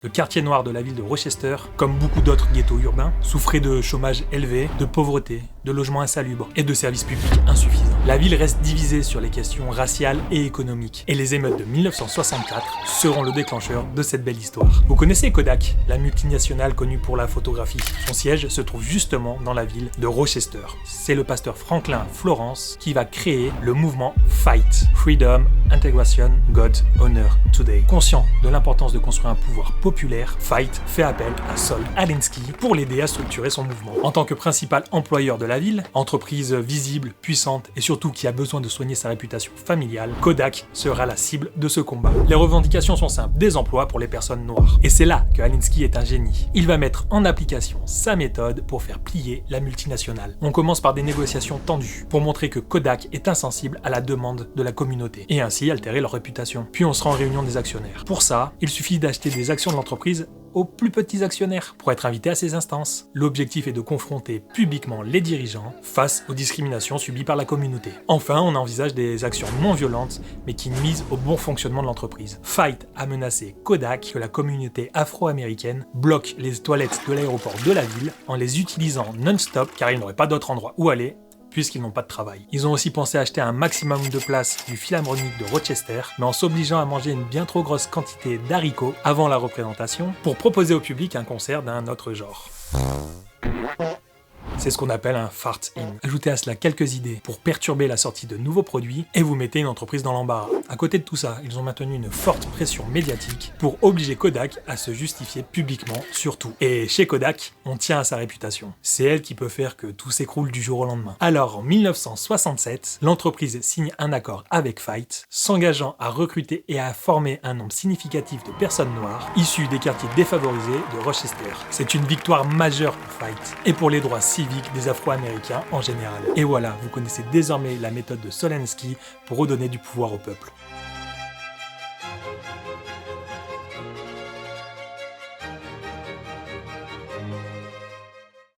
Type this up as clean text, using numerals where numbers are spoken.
Le quartier noir de la ville de Rochester, comme beaucoup d'autres ghettos urbains, souffrait de chômage élevé, de pauvreté, de logements insalubres et de services publics insuffisants. La ville reste divisée sur les questions raciales et économiques, et les émeutes de 1964 seront le déclencheur de cette belle histoire. Vous connaissez Kodak, la multinationale connue pour la photographie. Son siège se trouve justement dans la ville de Rochester. C'est le pasteur Franklin Florence qui va créer le mouvement FIGHT, Freedom, Integration, God, Honor, Today. Conscient de l'importance de construire un pouvoir populaire, FIGHT fait appel à Saul Alinsky pour l'aider à structurer son mouvement. En tant que principal employeur de la ville, entreprise visible, puissante et surtout qui a besoin de soigner sa réputation familiale, Kodak sera la cible de ce combat. Les revendications sont simples, des emplois pour les personnes noires. Et c'est là que Alinsky est un génie. Il va mettre en application sa méthode pour faire plier la multinationale. On commence par des négociations tendues pour montrer que Kodak est insensible à la demande de la communauté et ainsi altérer leur réputation. Puis on sera en réunion des actionnaires. Pour ça, il suffit d'acheter des actions de l'entreprise aux plus petits actionnaires pour être invité à ces instances. L'objectif est de confronter publiquement les dirigeants face aux discriminations subies par la communauté. Enfin, on envisage des actions non violentes mais qui misent au bon fonctionnement de l'entreprise. FIGHT a menacé Kodak que la communauté afro-américaine bloque les toilettes de l'aéroport de la ville en les utilisant non-stop car ils n'auraient pas d'autre endroit où aller puisqu'ils n'ont pas de travail. Ils ont aussi pensé acheter un maximum de places du Philharmonique de Rochester, mais en s'obligeant à manger une bien trop grosse quantité d'haricots avant la représentation, pour proposer au public un concert d'un autre genre. C'est ce qu'on appelle un fart-in. Ajoutez à cela quelques idées pour perturber la sortie de nouveaux produits et vous mettez une entreprise dans l'embarras. À côté de tout ça, ils ont maintenu une forte pression médiatique pour obliger Kodak à se justifier publiquement sur tout. Et chez Kodak, on tient à sa réputation. C'est elle qui peut faire que tout s'écroule du jour au lendemain. Alors en 1967, l'entreprise signe un accord avec FIGHT, s'engageant à recruter et à former un nombre significatif de personnes noires issues des quartiers défavorisés de Rochester. C'est une victoire majeure pour FIGHT et pour les droits civiques des Afro-Américains en général. Et voilà, vous connaissez désormais la méthode de Saul Alinsky pour redonner du pouvoir au peuple.